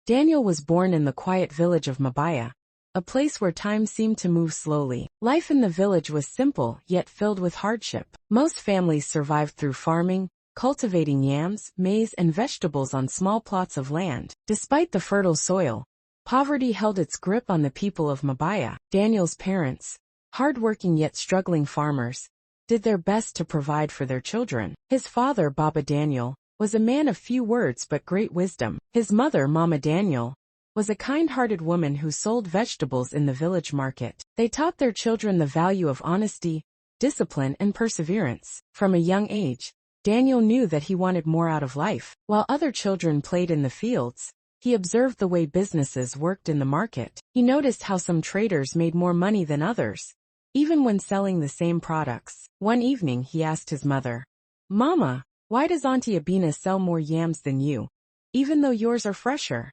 Daniel was born in the quiet village of Mabaya, a place where time seemed to move slowly. Life in the village was simple, yet filled with hardship. Most families survived through farming, cultivating yams, maize and vegetables on small plots of land. Despite the fertile soil, poverty held its grip on the people of Mabaya. Daniel's parents, hard-working yet struggling farmers, did their best to provide for their children. His father, Baba Daniel, was a man of few words but great wisdom. His mother, Mama Daniel, was a kind-hearted woman who sold vegetables in the village market. They taught their children the value of honesty, discipline, and perseverance. From a young age, Daniel knew that he wanted more out of life. While other children played in the fields, he observed the way businesses worked in the market. He noticed how some traders made more money than others, even when selling the same products. One evening he asked his mother, "Mama, why does Auntie Abina sell more yams than you, even though yours are fresher?"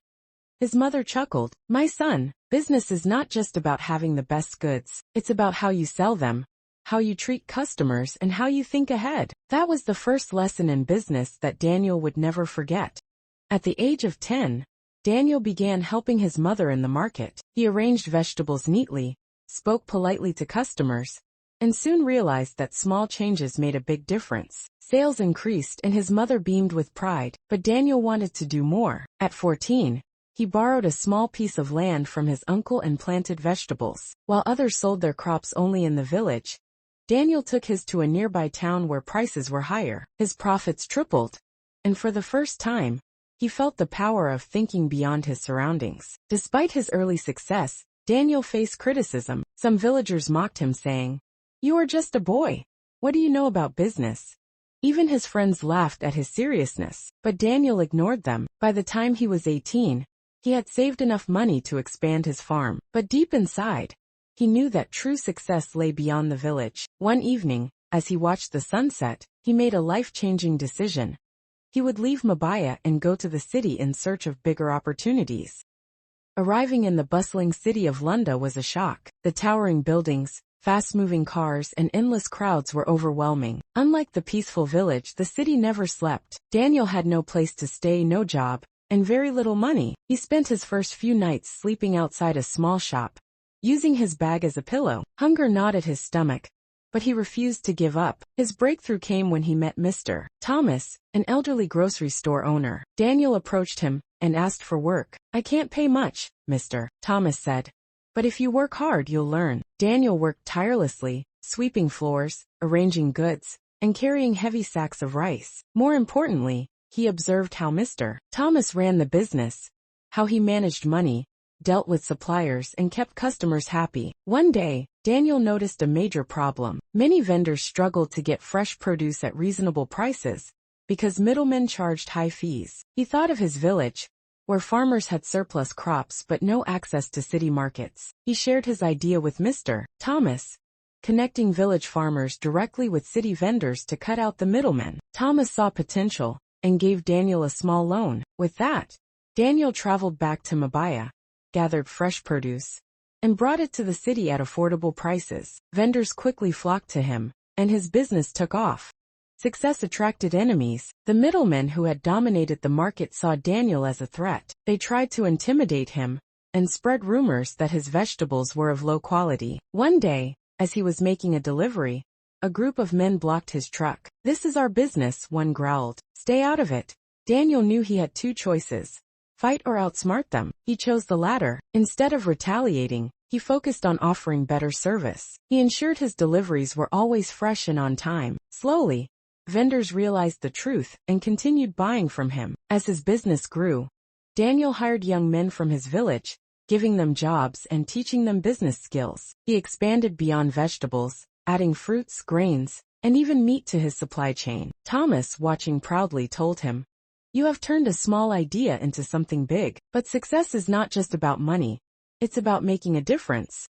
His mother chuckled, "My son, business is not just about having the best goods, it's about how you sell them, how you treat customers, and how you think ahead." That was the first lesson in business that Daniel would never forget. At the age of 10, Daniel began helping his mother in the market. He arranged vegetables neatly, spoke politely to customers, and soon realized that small changes made a big difference. Sales increased and his mother beamed with pride, but Daniel wanted to do more. At 14, he borrowed a small piece of land from his uncle and planted vegetables. While others sold their crops only in the village, Daniel took his to a nearby town where prices were higher. His profits tripled, and for the first time, he felt the power of thinking beyond his surroundings. Despite his early success, Daniel faced criticism. Some villagers mocked him, saying, "You are just a boy. What do you know about business?" Even his friends laughed at his seriousness, but Daniel ignored them. By the time he was 18, he had saved enough money to expand his farm. But deep inside, he knew that true success lay beyond the village. One evening, as he watched the sunset, he made a life-changing decision. He would leave Mabaya and go to the city in search of bigger opportunities. Arriving in the bustling city of Lunda was a shock. The towering buildings, fast-moving cars, and endless crowds were overwhelming. Unlike the peaceful village, the city never slept. Daniel had no place to stay, no job, and very little money. He spent his first few nights sleeping outside a small shop, using his bag as a pillow. Hunger gnawed at his stomach, but he refused to give up. His breakthrough came when he met Mr. Thomas, an elderly grocery store owner. Daniel approached him and asked for work. "I can't pay much," Mr. Thomas said, "but if you work hard, you'll learn." Daniel worked tirelessly, sweeping floors, arranging goods, and carrying heavy sacks of rice. More importantly, he observed how Mr. Thomas ran the business, how he managed money, dealt with suppliers, and kept customers happy. One day, Daniel noticed a major problem. Many vendors struggled to get fresh produce at reasonable prices because middlemen charged high fees. He thought of his village, where farmers had surplus crops but no access to city markets. He shared his idea with Mr. Thomas, connecting village farmers directly with city vendors to cut out the middlemen. Thomas saw potential and gave Daniel a small loan. With that, Daniel traveled back to Mabaya, gathered fresh produce, and brought it to the city at affordable prices. Vendors quickly flocked to him, and his business took off. Success attracted enemies. The middlemen who had dominated the market saw Daniel as a threat. They tried to intimidate him and spread rumors that his vegetables were of low quality. One day, as he was making a delivery, a group of men blocked his truck. "This is our business," one growled. "Stay out of it." Daniel knew he had two choices: fight or outsmart them. He chose the latter. Instead of retaliating, he focused on offering better service. He ensured his deliveries were always fresh and on time. Slowly, vendors realized the truth and continued buying from him. As his business grew, Daniel hired young men from his village, giving them jobs and teaching them business skills. He expanded beyond vegetables, adding fruits, grains, and even meat to his supply chain. Thomas, watching proudly, told him, "You have turned a small idea into something big." But success is not just about money. It's about making a difference.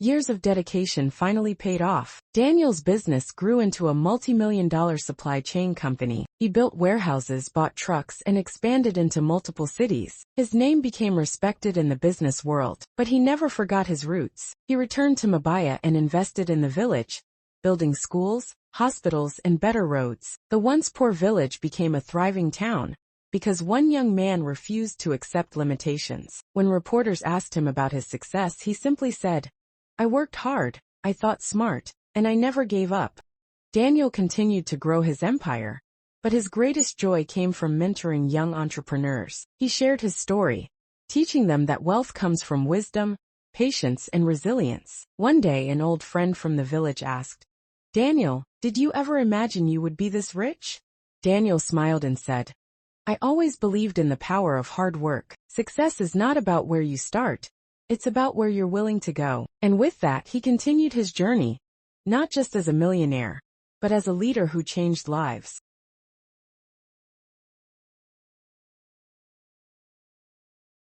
Years of dedication finally paid off. Daniel's business grew into a multi-million-dollar supply chain company. He built warehouses, bought trucks, and expanded into multiple cities. His name became respected in the business world, but he never forgot his roots. He returned to Mabaya and invested in the village, building schools, hospitals, and better roads. The once poor village became a thriving town, because one young man refused to accept limitations. When reporters asked him about his success, he simply said, "I worked hard, I thought smart, and I never gave up." Daniel continued to grow his empire, but his greatest joy came from mentoring young entrepreneurs. He shared his story, teaching them that wealth comes from wisdom, patience, and resilience. One day, an old friend from the village asked, "Daniel, did you ever imagine you would be this rich?" Daniel smiled and said, "I always believed in the power of hard work. Success is not about where you start, it's about where you're willing to go." And with that, he continued his journey, not just as a millionaire, but as a leader who changed lives.